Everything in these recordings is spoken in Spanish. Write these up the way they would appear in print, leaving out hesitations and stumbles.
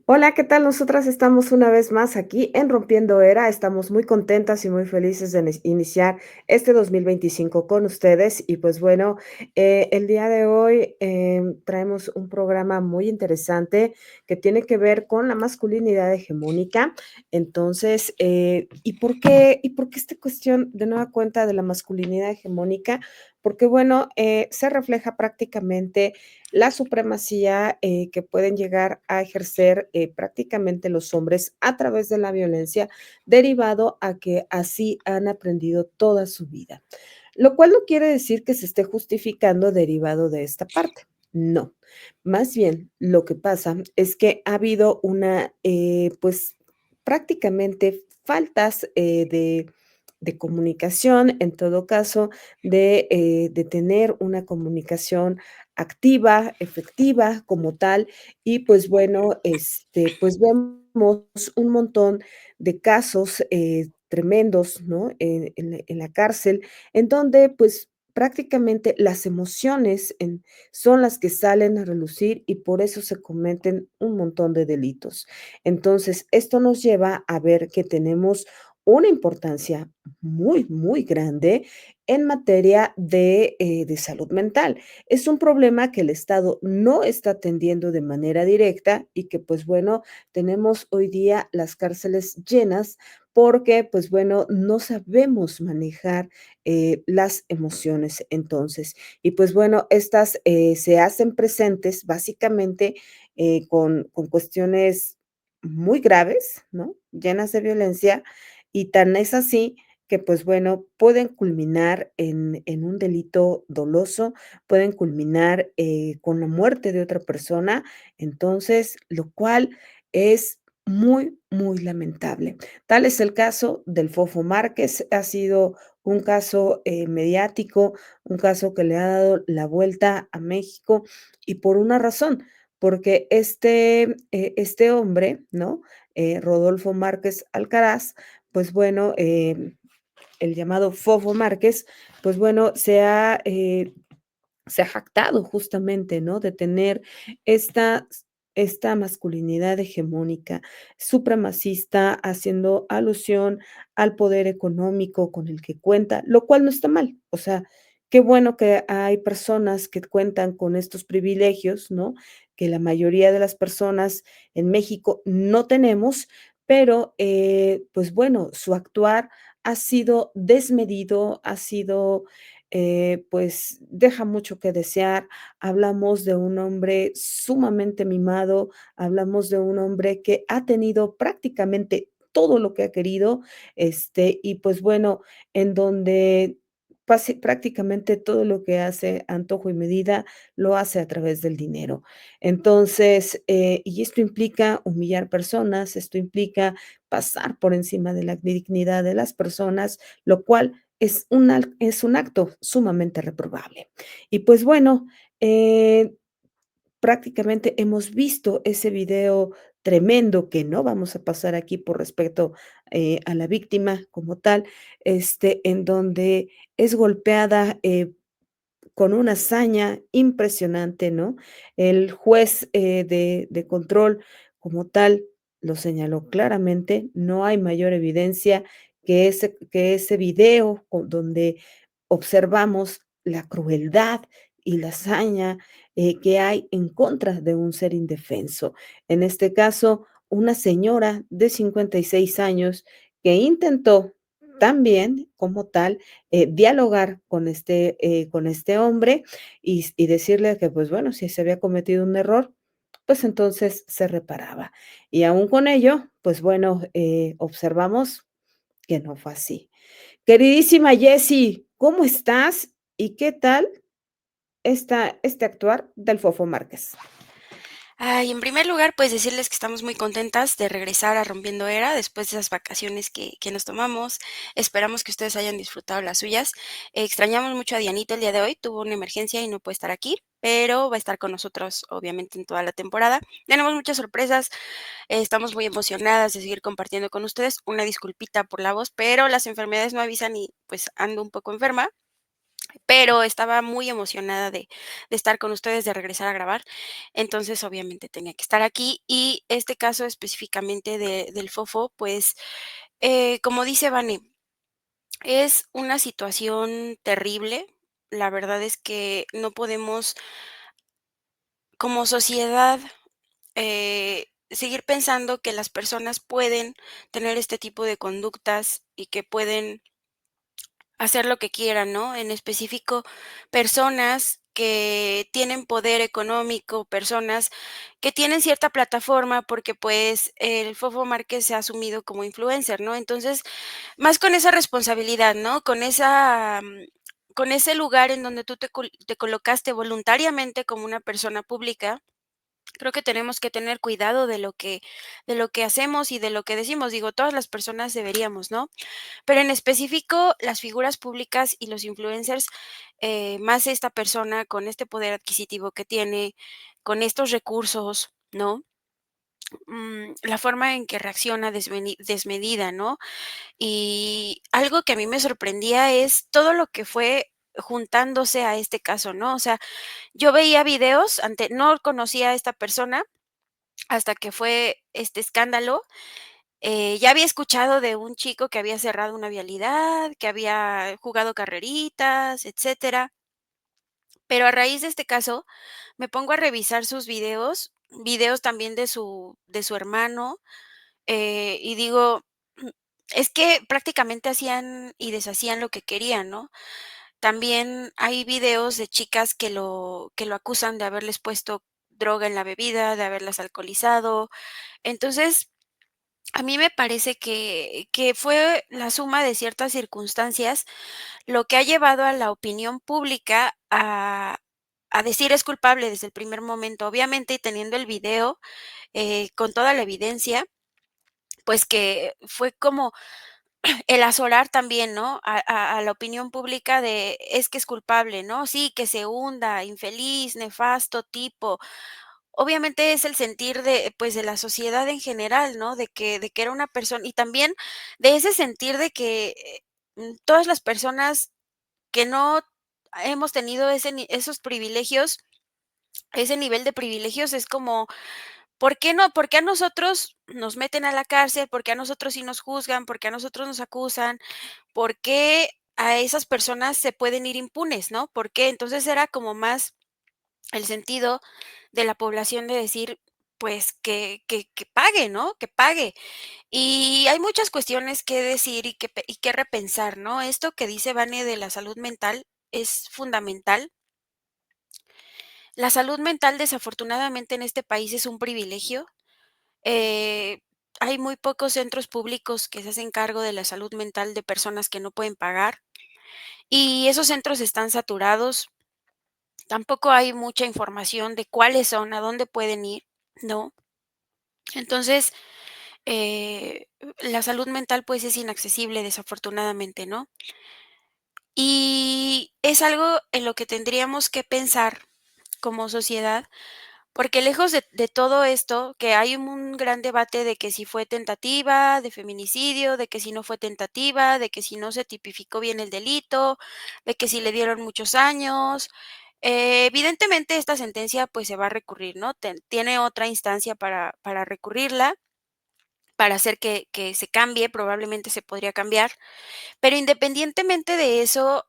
Hola, ¿qué tal? Nosotras estamos una vez más aquí en Rompiendo Era. Estamos muy contentas y muy felices de iniciar este 2025 con ustedes. Y pues bueno, el día de hoy traemos un programa muy interesante que tiene que ver con la masculinidad hegemónica. Entonces, ¿y por qué esta cuestión de nueva cuenta de la masculinidad hegemónica? Porque bueno, se refleja prácticamente la supremacía que pueden llegar a ejercer prácticamente los hombres a través de la violencia, derivado a que así han aprendido toda su vida. Lo cual no quiere decir que se esté justificando derivado de esta parte. No, más bien lo que pasa es que ha habido pues prácticamente faltas de comunicación, en todo caso, de tener una comunicación activa, efectiva como tal. Y pues bueno, pues vemos un montón de casos tremendos, ¿no? En la cárcel, en donde pues prácticamente las emociones son las que salen a relucir y por eso se cometen un montón de delitos. Entonces, esto nos lleva a ver que tenemos una importancia muy, muy grande en materia de salud mental. Es un problema que el Estado no está atendiendo de manera directa y que, pues bueno, tenemos hoy día las cárceles llenas porque, pues bueno, no sabemos manejar las emociones entonces. Y pues bueno, estas se hacen presentes básicamente con cuestiones muy graves, ¿no? Llenas de violencia y tan es así que, pues bueno, pueden culminar en un delito doloso, pueden culminar, con la muerte de otra persona, entonces, lo cual es muy, muy lamentable. Tal es el caso del Fofo Márquez, ha sido un caso, mediático, un caso que le ha dado la vuelta a México, y por una razón, porque este hombre, ¿no? Rodolfo Márquez Alcaraz, pues bueno, el llamado Fofo Márquez, pues bueno, se ha jactado justamente, ¿no? De tener esta, esta masculinidad hegemónica, supremacista, haciendo alusión al poder económico con el que cuenta, lo cual no está mal. O sea, qué bueno que hay personas que cuentan con estos privilegios, ¿no? Que la mayoría de las personas en México no tenemos, pero pues bueno, su actuar ha sido desmedido, ha sido pues deja mucho que desear. Hablamos de un hombre sumamente mimado, hablamos de un hombre que ha tenido prácticamente todo lo que ha querido, y pues bueno, en donde prácticamente todo lo que hace antojo y medida lo hace a través del dinero. Entonces, y esto implica humillar personas, esto implica pasar por encima de la dignidad de las personas, lo cual es un acto sumamente reprobable. Y pues bueno, eh, prácticamente hemos visto ese video tremendo que no vamos a pasar aquí por respeto, a la víctima como tal, en donde es golpeada, con una hazaña impresionante, ¿no? El juez, de control como tal lo señaló claramente, no hay mayor evidencia que ese video donde observamos la crueldad y la hazaña, que hay en contra de un ser indefenso. En este caso, una señora de 56 años que intentó también, como tal, dialogar con este hombre y decirle que, pues bueno, si se había cometido un error, pues entonces se reparaba. Y aún con ello, pues bueno, observamos que no fue así. Queridísima Jessie, ¿cómo estás? ¿Y qué tal este actuar del Fofo Márquez? Ay, en primer lugar, pues decirles que estamos muy contentas de regresar a Rompiendo Era después de esas vacaciones que nos tomamos. Esperamos que ustedes hayan disfrutado las suyas. Extrañamos mucho a Dianita el día de hoy, tuvo una emergencia y no puede estar aquí, pero va a estar con nosotros, obviamente, en toda la temporada. Tenemos muchas sorpresas, estamos muy emocionadas de seguir compartiendo con ustedes. Una disculpita por la voz, pero las enfermedades no avisan y pues ando un poco enferma. pero estaba muy emocionada de estar con ustedes, de regresar a grabar. Entonces, obviamente, tenía que estar aquí. Y este caso específicamente del Fofo, pues, como dice Vane, es una situación terrible. La verdad es que no podemos, como sociedad, seguir pensando que las personas pueden tener este tipo de conductas y que pueden hacer lo que quieran, ¿no? En específico, personas que tienen poder económico, personas que tienen cierta plataforma, porque pues el Fofo Márquez se ha asumido como influencer, ¿no? Entonces, más con esa responsabilidad, ¿no? Con ese lugar en donde tú te colocaste voluntariamente como una persona pública. Creo que tenemos que tener cuidado de lo que hacemos y de lo que decimos. Digo, todas las personas deberíamos, ¿no? Pero en específico, las figuras públicas y los influencers, más esta persona con este poder adquisitivo que tiene, con estos recursos, ¿no? La forma en que reacciona desmedida, ¿no? Y algo que a mí me sorprendía es todo lo que fue juntándose a este caso, ¿no? O sea, yo veía videos, no conocía a esta persona hasta que fue este escándalo. Ya había escuchado de un chico que había cerrado una vialidad, que había jugado carreritas, etcétera, pero a raíz de este caso, me pongo a revisar sus videos también de su hermano, y digo, es que prácticamente hacían y deshacían lo que querían, ¿no? También hay videos de chicas que lo acusan de haberles puesto droga en la bebida, de haberlas alcoholizado. Entonces, a mí me parece que fue la suma de ciertas circunstancias lo que ha llevado a la opinión pública a decir es culpable desde el primer momento. Obviamente, y teniendo el video, con toda la evidencia, pues que fue como el azorar también, ¿no? A la opinión pública de es que es culpable, ¿no? Sí, que se hunda, infeliz, nefasto tipo. Obviamente es el sentir de, pues, de la sociedad en general, ¿no? De que era una persona y también de ese sentir de que, todas las personas que no hemos tenido esos privilegios, ese nivel de privilegios es como, ¿por qué no? ¿Por qué a nosotros nos meten a la cárcel? ¿Por qué a nosotros sí nos juzgan? ¿Por qué a nosotros nos acusan? ¿Por qué a esas personas se pueden ir impunes, no? ¿Por qué? Entonces era como más el sentido de la población de decir, pues, que pague, ¿no? Que pague. Y hay muchas cuestiones que decir y que repensar, ¿no? Esto que dice Vane de la salud mental es fundamental. La salud mental, desafortunadamente, en este país es un privilegio. Eh, Hay muy pocos centros públicos que se hacen cargo de la salud mental de personas que no pueden pagar, y esos centros están saturados. Tampoco hay mucha información de cuáles son, a dónde pueden ir, ¿no? Entonces, la salud mental, pues, es inaccesible, desafortunadamente, ¿no? Y es algo en lo que tendríamos que pensar como sociedad, porque lejos de todo esto, que hay un gran debate de que si fue tentativa de feminicidio, de que si no fue tentativa, de que si no se tipificó bien el delito, de que si le dieron muchos años. Evidentemente, esta sentencia, pues, se va a recurrir, ¿no? Tiene otra instancia para recurrirla, para hacer que se cambie, probablemente se podría cambiar. Pero independientemente de eso,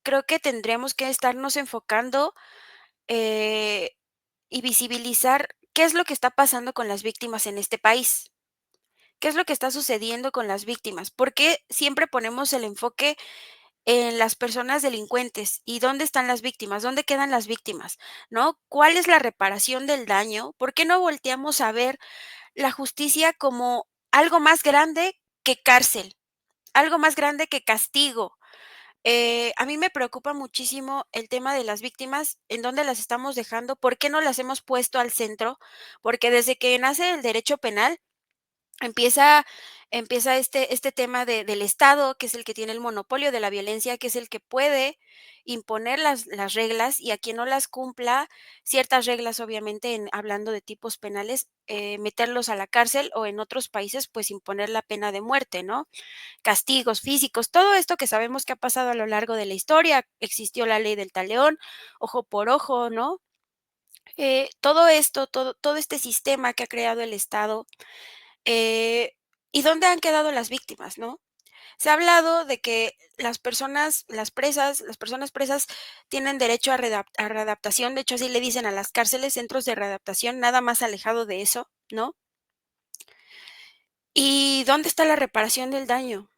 creo que tendríamos que estarnos enfocando, eh, y visibilizar qué es lo que está pasando con las víctimas en este país. ¿Qué es lo que está sucediendo con las víctimas? ¿Por qué siempre ponemos el enfoque en las personas delincuentes? ¿Y dónde están las víctimas? ¿Dónde quedan las víctimas? ¿No? ¿Cuál es la reparación del daño? ¿Por qué no volteamos a ver la justicia como algo más grande que cárcel, algo más grande que castigo? A mí me preocupa muchísimo el tema de las víctimas, en dónde las estamos dejando, por qué no las hemos puesto al centro, porque desde que nace el derecho penal empieza empieza este tema del Estado, que es el que tiene el monopolio de la violencia, que es el que puede imponer las reglas, y a quien no las cumpla, ciertas reglas, obviamente, hablando de tipos penales, meterlos a la cárcel, o en otros países, pues imponer la pena de muerte, ¿no? Castigos físicos, todo esto que sabemos que ha pasado a lo largo de la historia. Existió la ley del talión, ojo por ojo, ¿no? Todo esto, todo este sistema que ha creado el Estado, eh, ¿y dónde han quedado las víctimas, no? Se ha hablado de que las personas presas tienen derecho a readaptación. De hecho, así le dicen a las cárceles, centros de readaptación, nada más alejado de eso, ¿no? ¿Y dónde está la reparación del daño?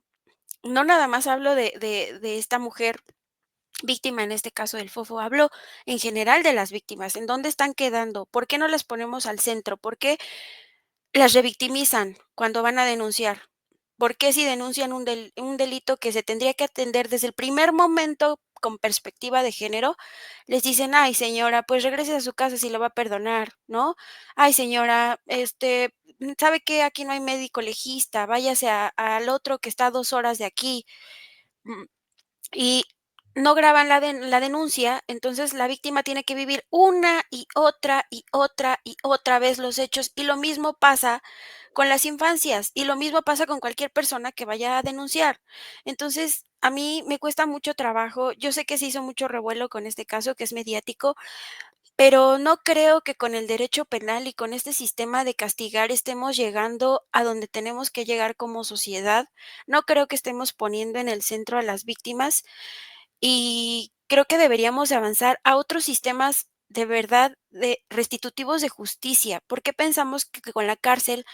No nada más hablo de esta mujer víctima, en este caso del fofo, hablo en general de las víctimas, ¿en dónde están quedando? ¿Por qué no las ponemos al centro? ¿Por qué las revictimizan cuando van a denunciar? ¿Por qué si denuncian un delito que se tendría que atender desde el primer momento con perspectiva de género, les dicen: "Ay, señora, pues regrese a su casa si lo va a perdonar", ¿no? "Ay, señora, ¿sabe qué? Aquí no hay médico legista, váyase al otro que está a 2 horas de aquí". Mm, y no graban la denuncia, entonces la víctima tiene que vivir una y otra vez los hechos, y lo mismo pasa con las infancias, y lo mismo pasa con cualquier persona que vaya a denunciar. Entonces, a mí me cuesta mucho trabajo. Yo sé que se hizo mucho revuelo con este caso, que es mediático, pero no creo que con el derecho penal y con este sistema de castigar estemos llegando a donde tenemos que llegar como sociedad. No creo que estemos poniendo en el centro a las víctimas, y creo que deberíamos de avanzar a otros sistemas de verdad de restitutivos de justicia. ¿Por qué pensamos que con la cárcel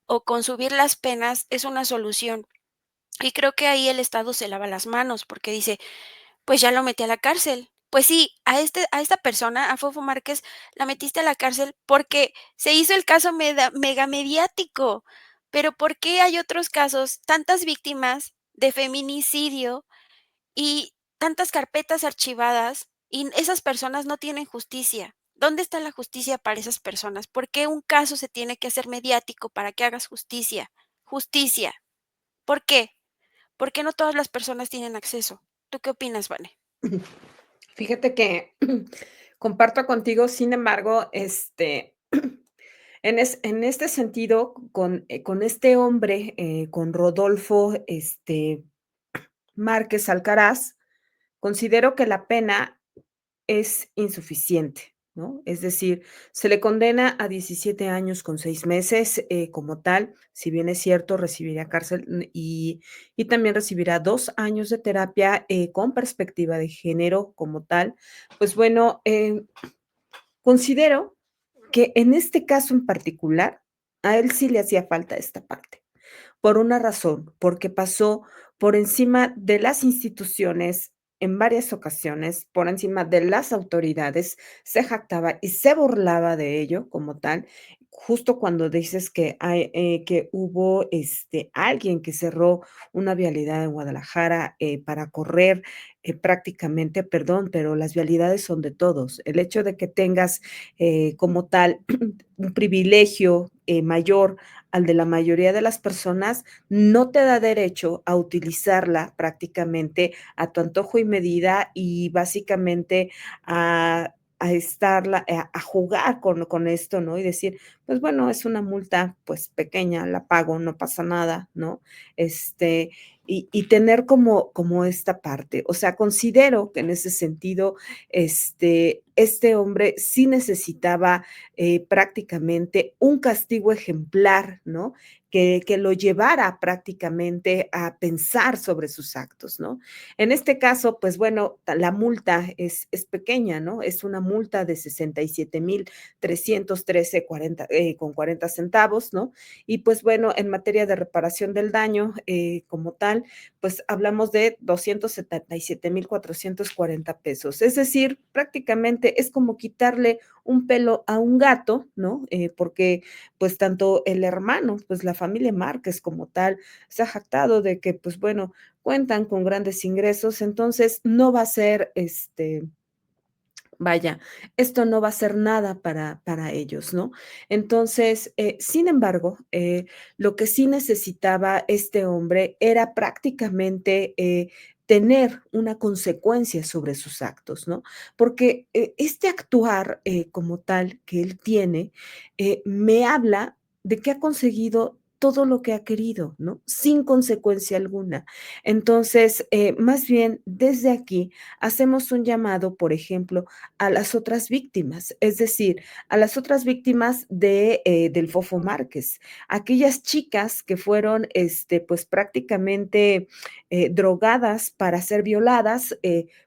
o con subir las penas es una solución? Y creo que ahí el Estado se lava las manos, porque dice: "Pues ya lo metí a la cárcel". Pues sí, a esta persona, a Fofo Márquez, la metiste a la cárcel porque se hizo el caso megamediático, pero ¿por qué hay otros casos, tantas víctimas de feminicidio y tantas carpetas archivadas, y esas personas no tienen justicia? ¿Dónde está la justicia para esas personas? ¿Por qué un caso se tiene que hacer mediático para que hagas justicia? Justicia, ¿por qué? ¿Por qué no todas las personas tienen acceso? ¿Tú qué opinas, Vane? Fíjate que comparto contigo, sin embargo, en este sentido, con este hombre, con Rodolfo, Márquez Alcaraz, considero que la pena es insuficiente, ¿no? Es decir, se le condena a 17 años con 6 meses, como tal, si bien es cierto, recibirá cárcel, y también recibirá 2 años de terapia, con perspectiva de género como tal. Pues bueno, considero que en este caso en particular, a él sí le hacía falta esta parte. Por una razón, porque pasó por encima de las instituciones en varias ocasiones, por encima de las autoridades, se jactaba y se burlaba de ello como tal. Justo cuando dices que hubo, alguien que cerró una vialidad en Guadalajara, para correr, prácticamente, perdón, pero las vialidades son de todos. El hecho de que tengas, como tal, un privilegio, mayor al de la mayoría de las personas, no te da derecho a utilizarla prácticamente a tu antojo y medida y básicamente a estarla a jugar con esto, ¿no? Y decir, pues bueno, es una multa, pues pequeña, la pago, no pasa nada, ¿no? Este, y tener como esta parte. O sea, considero que en ese sentido, este hombre sí necesitaba, prácticamente un castigo ejemplar, ¿no? Que lo llevara prácticamente a pensar sobre sus actos, ¿no? En este caso, pues bueno, la multa es pequeña, ¿no? Es una multa de 67,313 con 40 centavos, ¿no? Y pues bueno, en materia de reparación del daño, como tal, pues hablamos de 277,440 pesos. Es decir, prácticamente es como quitarle un pelo a un gato, ¿no? Porque pues tanto el hermano, pues la familia Márquez como tal, se ha jactado de que, pues bueno, cuentan con grandes ingresos, entonces no va a ser vaya, esto no va a ser nada para ellos, ¿no? Entonces, sin embargo, lo que sí necesitaba este hombre era prácticamente, tener una consecuencia sobre sus actos, ¿no? Porque, este actuar, como tal que él tiene, me habla de que ha conseguido todo lo que ha querido, ¿no? Sin consecuencia alguna. Entonces, más bien, desde aquí hacemos un llamado, por ejemplo, a las otras víctimas, es decir, a las otras víctimas del Fofo Márquez, aquellas chicas que fueron, pues prácticamente drogadas para ser violadas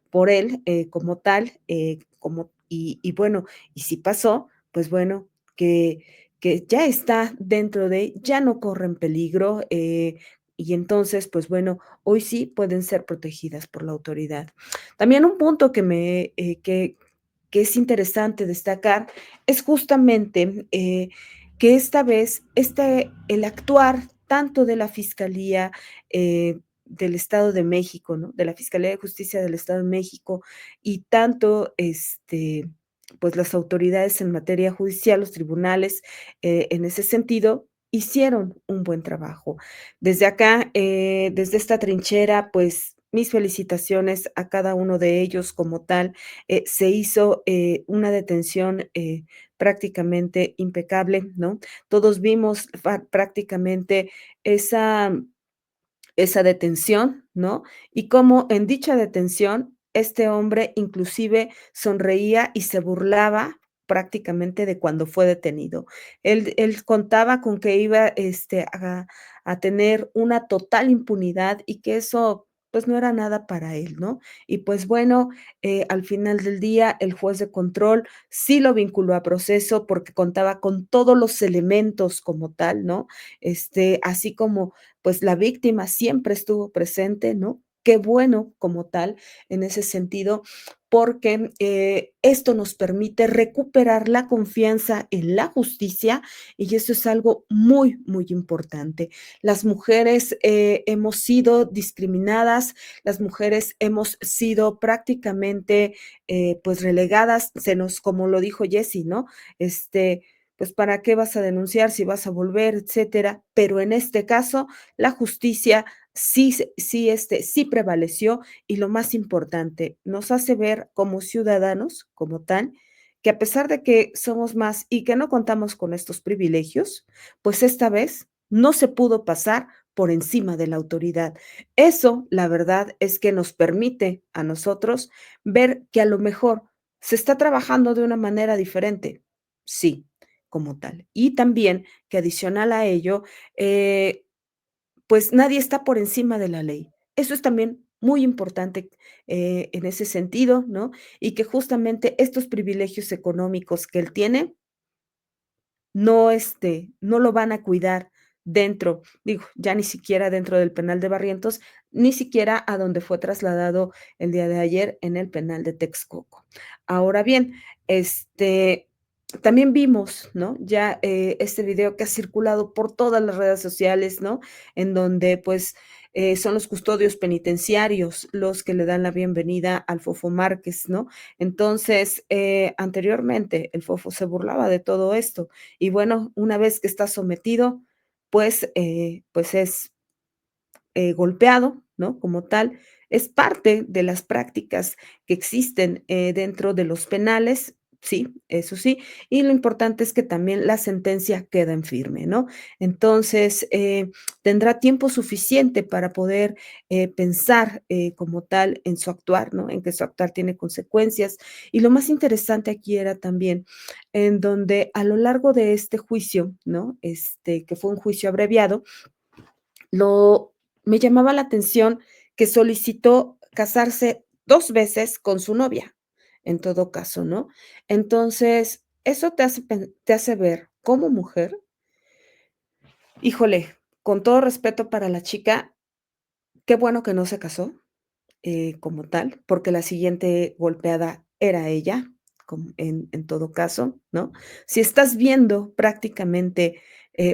por él como tal, y bueno, y si pasó, pues bueno, que ya está dentro de, ya no corren peligro, y entonces, pues bueno, hoy sí pueden ser protegidas por la autoridad. También un punto que es interesante destacar es justamente que esta vez el actuar tanto de la Fiscalía del Estado de México, ¿no? De la Fiscalía de Justicia del Estado de México y tanto pues las autoridades en materia judicial, los tribunales, en ese sentido, hicieron un buen trabajo. Desde acá, desde esta trinchera, pues mis felicitaciones a cada uno de ellos como tal. Se hizo una detención prácticamente impecable, ¿no? Todos vimos prácticamente esa esa detención, ¿no? Y cómo en dicha detención, este hombre inclusive sonreía y se burlaba prácticamente de cuando fue detenido. Él contaba con que iba, a tener una total impunidad y que eso, pues, no era nada para él, ¿no? Y, pues, bueno, al final del día, el juez de control sí lo vinculó a proceso porque contaba con todos los elementos como tal, ¿no? Así como pues la víctima siempre estuvo presente, ¿no? Qué bueno como tal en ese sentido, porque esto nos permite recuperar la confianza en la justicia y eso es algo muy, muy importante. Las mujeres hemos sido discriminadas, las mujeres hemos sido prácticamente pues relegadas, como lo dijo Jessie, ¿no? Pues para qué vas a denunciar si vas a volver, etcétera. Pero en este caso, la justicia sí prevaleció y lo más importante, nos hace ver como ciudadanos, como tal, que a pesar de que somos más y que no contamos con estos privilegios, pues esta vez no se pudo pasar por encima de la autoridad. Eso, la verdad, es que nos permite a nosotros ver que a lo mejor se está trabajando de una manera diferente. Sí, como tal. Y también que adicional a ello, eh, pues nadie está por encima de la ley. Eso es también muy importante, en ese sentido, ¿no? Y que justamente estos privilegios económicos que él tiene, no, no lo van a cuidar dentro, digo, ya ni siquiera dentro del penal de Barrientos, ni siquiera a donde fue trasladado el día de ayer en el penal de Texcoco. Ahora bien, también vimos, ¿no? Ya este video que ha circulado por todas las redes sociales, ¿no? En donde pues son los custodios penitenciarios los que le dan la bienvenida al Fofo Márquez, ¿no? Entonces, anteriormente el Fofo se burlaba de todo esto y bueno, una vez que está sometido, pues es golpeado, ¿no? Como tal, es parte de las prácticas que existen dentro de los penales, sí, eso sí, y lo importante es que también la sentencia queda en firme, ¿no? Entonces, tendrá tiempo suficiente para poder pensar como tal en su actuar, ¿no? En que su actuar tiene consecuencias. Y lo más interesante aquí era también en donde a lo largo de este juicio, ¿no? Que fue un juicio abreviado, lo me llamaba la atención que solicitó casarse 2 veces con su novia, en todo caso, ¿no? Entonces, eso te hace ver como mujer, híjole, con todo respeto para la chica, qué bueno que no se casó, como tal, porque la siguiente golpeada era ella, en todo caso, ¿no? Si estás viendo prácticamente,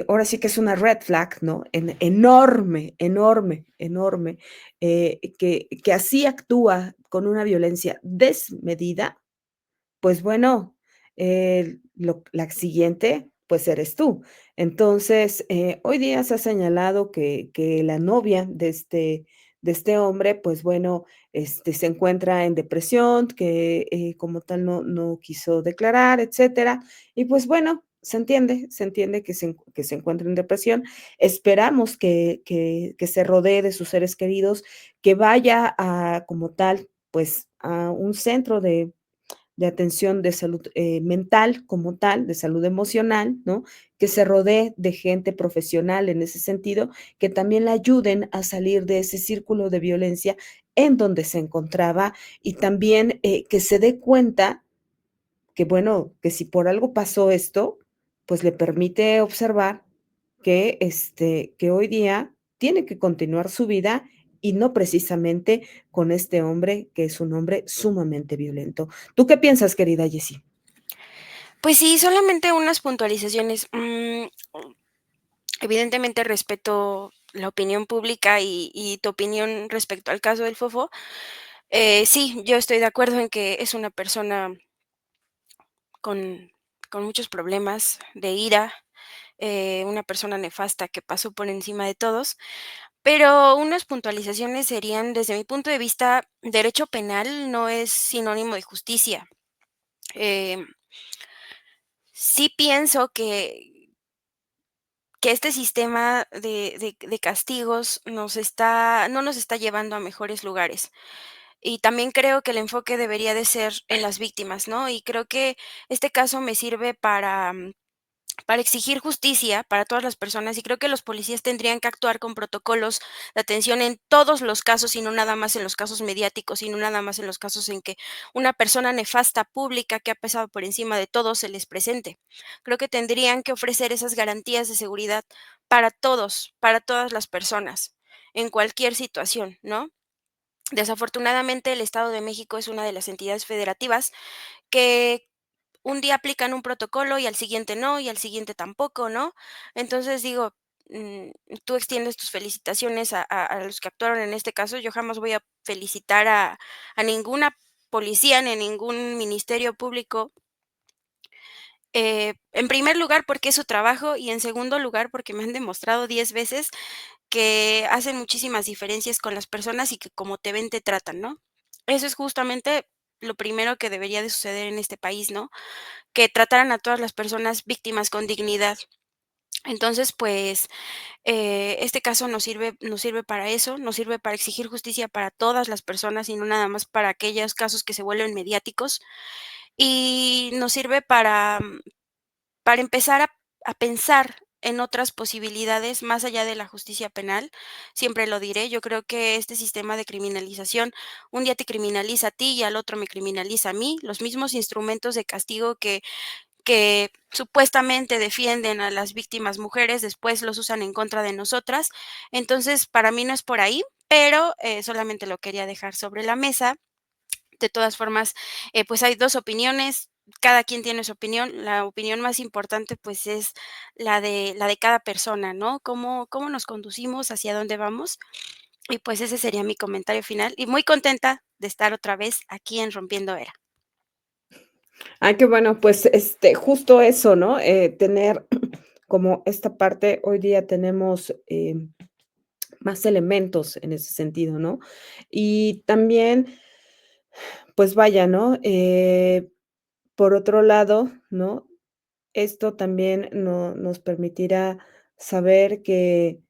ahora sí que es una red flag, ¿no? Enorme, enorme, enorme, que así actúa con una violencia desmedida, pues bueno, la siguiente, pues eres tú. Entonces, hoy día se ha señalado que la novia de este hombre, pues bueno, se encuentra en depresión, que como tal no quiso declarar, etcétera. Y pues bueno, se entiende que se encuentra en depresión. Esperamos que se rodee de sus seres queridos, que vaya a, como tal, pues a un centro de atención de salud mental como tal, de salud emocional, ¿no? Que se rodee de gente profesional en ese sentido, que también la ayuden a salir de ese círculo de violencia en donde se encontraba y también que se dé cuenta que, bueno, que si por algo pasó esto, pues le permite observar que hoy día tiene que continuar su vida y no precisamente con este hombre que es un hombre sumamente violento. ¿Tú qué piensas, querida Jessie? Pues sí, solamente unas puntualizaciones. Evidentemente respeto la opinión pública y tu opinión respecto al caso del Fofo. Sí, yo estoy de acuerdo en que es una persona con con muchos problemas de ira, una persona nefasta que pasó por encima de todos, pero unas puntualizaciones serían, desde mi punto de vista, derecho penal no es sinónimo de justicia. Em, sí pienso que este sistema de castigos no nos está llevando a mejores lugares. Y también creo que el enfoque debería de ser en las víctimas, ¿no? Y creo que este caso me sirve para exigir justicia para todas las personas, y creo que los policías tendrían que actuar con protocolos de atención en todos los casos, y no nada más en los casos mediáticos, y no nada más en los casos en que una persona nefasta pública que ha pesado por encima de todo se les presente. Creo que tendrían que ofrecer esas garantías de seguridad para todos, para todas las personas, en cualquier situación, ¿no? Desafortunadamente, el Estado de México es una de las entidades federativas que un día aplican un protocolo y al siguiente no, y al siguiente tampoco, ¿no? Entonces digo, mm, tú extiendes tus felicitaciones a los que actuaron en este caso. Yo jamás voy a felicitar a ninguna policía, ni a ningún ministerio público, en primer lugar, porque es su trabajo, y en segundo lugar, porque me han demostrado 10 veces que hacen muchísimas diferencias con las personas y que como te ven, te tratan, ¿no? Eso es justamente lo primero que debería de suceder en este país, ¿no? Que trataran a todas las personas víctimas con dignidad. Entonces, pues, este caso nos sirve para eso, nos sirve para exigir justicia para todas las personas y no nada más para aquellos casos que se vuelven mediáticos, y nos sirve para empezar a pensar en otras posibilidades más allá de la justicia penal. Siempre lo diré, yo creo que este sistema de criminalización, un día te criminaliza a ti y al otro me criminaliza a mí. Los mismos instrumentos de castigo que supuestamente defienden a las víctimas mujeres, después los usan en contra de nosotras. Entonces, para mí no es por ahí, pero, solamente lo quería dejar sobre la mesa. De todas formas, pues, hay 2 opiniones, cada quien tiene su opinión. La opinión más importante, pues, es la de cada persona, ¿no? Cómo nos conducimos, hacia dónde vamos. Y, pues, ese sería mi comentario final, y muy contenta de estar otra vez aquí en Rompiendo Era. Ay, qué bueno, pues, justo eso, ¿no? Tener como esta parte, hoy día tenemos, más elementos en ese sentido, ¿no? Y también, pues vaya, ¿no? Por otro lado, ¿no? Esto también nos permitirá saber que,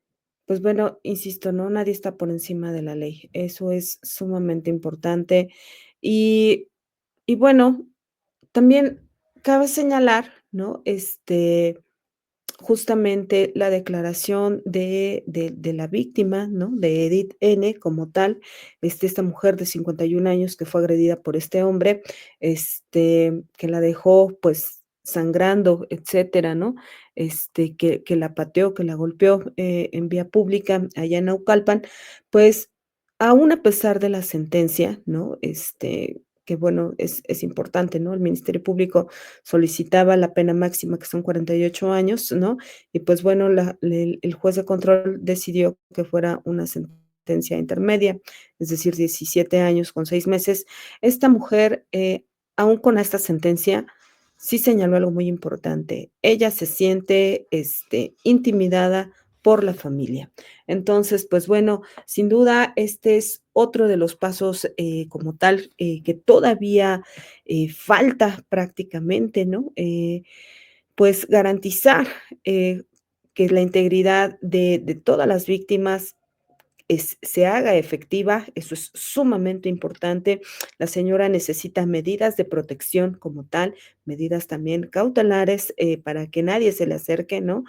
pues bueno, insisto, ¿no? Nadie está por encima de la ley. Eso es sumamente importante. Y, y bueno, también cabe señalar, ¿no? Justamente la declaración de la víctima, ¿no? De Edith N. como tal, esta mujer de 51 años que fue agredida por este hombre, que la dejó, pues, sangrando, etcétera, ¿no? Que la pateó, que la golpeó, en vía pública allá en Naucalpan, pues, aún a pesar de la sentencia, ¿no? Que bueno, es importante, ¿no? El Ministerio Público solicitaba la pena máxima, que son 48 años, ¿no? Y pues bueno, el juez de control decidió que fuera una sentencia intermedia, es decir, 17 años con 6 meses. Esta mujer, aún con esta sentencia, sí señaló algo muy importante. Ella se siente, intimidada por la familia. Entonces, pues bueno, sin duda, este es otro de los pasos, como tal, que todavía, falta prácticamente, ¿no? Pues garantizar, que la integridad de todas las víctimas se haga efectiva, eso es sumamente importante. La señora necesita medidas de protección como tal, medidas también cautelares para que nadie se le acerque, ¿no?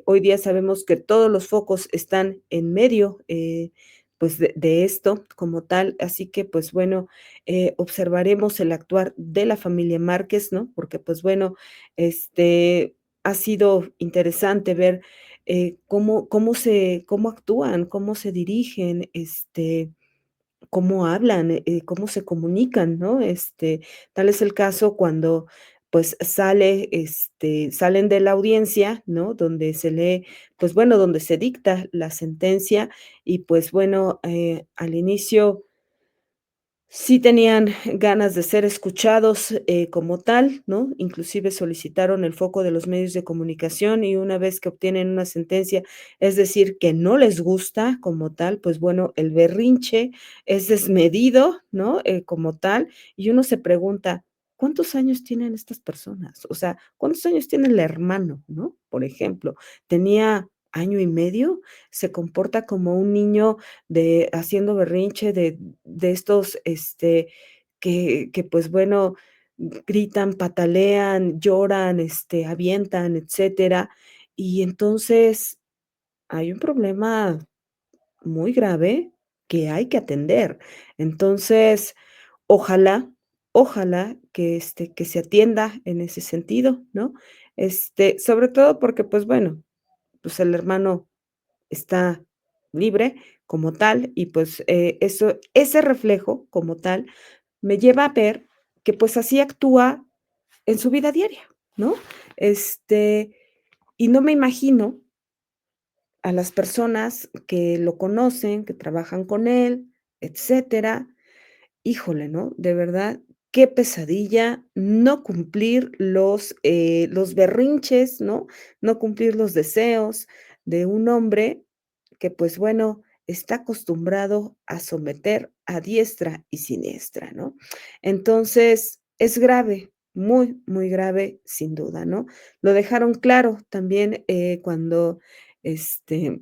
Hoy día sabemos que todos los focos están en medio, pues de esto como tal, así que pues bueno, observaremos el actuar de la familia Márquez, ¿no? Porque pues bueno, ha sido interesante ver cómo actúan, cómo se dirigen, cómo hablan, cómo se comunican, ¿no? Tal es el caso cuando, pues, salen de la audiencia, ¿no? Donde se lee, pues, bueno, donde se dicta la sentencia y, pues, bueno, al inicio sí tenían ganas de ser escuchados, como tal, ¿no? Inclusive solicitaron el foco de los medios de comunicación y una vez que obtienen una sentencia, es decir, que no les gusta como tal, pues bueno, el berrinche es desmedido, ¿no? Como tal, y uno se pregunta, ¿cuántos años tienen estas personas? O sea, ¿cuántos años tiene el hermano, no? Por ejemplo, ¿tenía año y medio? ¿Se comporta como un niño de haciendo berrinche de estos, que, pues, bueno, gritan, patalean, lloran, avientan, etcétera. Y entonces, hay un problema muy grave que hay que atender. Entonces, ojalá, ojalá que se atienda en ese sentido, ¿no? Sobre todo porque, pues, bueno, pues, el hermano está libre como tal y pues, ese reflejo como tal me lleva a ver que, pues, así actúa en su vida diaria, ¿no? Este, y no me imagino a las personas que lo conocen, que trabajan con él, etcétera. Híjole, ¿no? De verdad, qué pesadilla no cumplir los berrinches, ¿no? No cumplir los deseos de un hombre que, pues bueno, está acostumbrado a someter a diestra y siniestra, ¿no? Entonces, es grave, muy, muy grave, sin duda, ¿no? Lo dejaron claro también, cuando, este,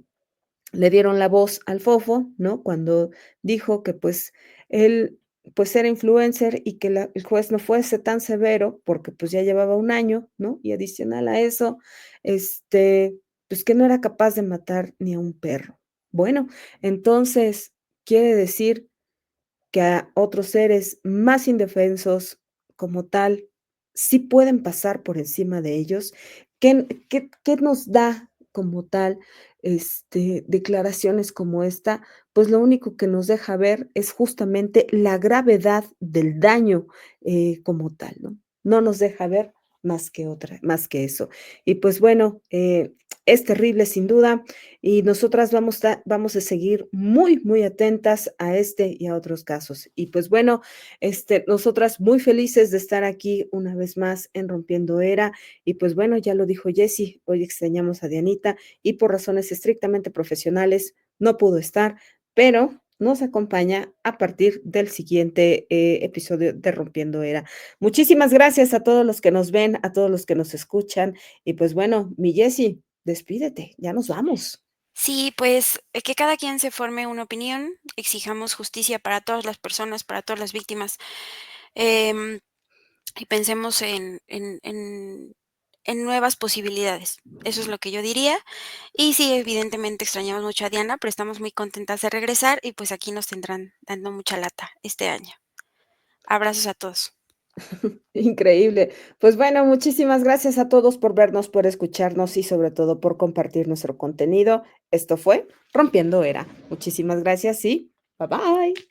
le dieron la voz al Fofo, ¿no? Cuando dijo que, pues, él, pues, era influencer y que la el juez no fuese tan severo, porque, pues, ya llevaba un año, ¿no? Y adicional a eso, este, pues, que no era capaz de matar ni a un perro. Bueno, entonces, quiere decir que a otros seres más indefensos como tal, sí pueden pasar por encima de ellos. ¿Qué nos da como tal, declaraciones como esta? Pues lo único que nos deja ver es justamente la gravedad del daño, como tal, ¿no? No nos deja ver más que eso. Y pues bueno, es terrible sin duda, y nosotras vamos a seguir muy, muy atentas a este y a otros casos. Y pues bueno, nosotras muy felices de estar aquí una vez más en Rompiendo Era. Y pues bueno, ya lo dijo Jessie, hoy extrañamos a Dianita y por razones estrictamente profesionales no pudo estar, pero nos acompaña a partir del siguiente episodio de Rompiendo Era. Muchísimas gracias a todos los que nos ven, a todos los que nos escuchan. Y pues bueno, mi Jessie, despídete, ya nos vamos. Sí, pues, que cada quien se forme una opinión, exijamos justicia para todas las personas, para todas las víctimas, em, y pensemos en nuevas posibilidades. Eso es lo que yo diría. Y sí, evidentemente extrañamos mucho a Diana, pero estamos muy contentas de regresar y, pues, aquí nos tendrán dando mucha lata este año. Abrazos a todos. Increíble. Pues bueno, muchísimas gracias a todos por vernos, por escucharnos y sobre todo por compartir nuestro contenido. Esto fue Rompiendo Era. Muchísimas gracias y bye bye.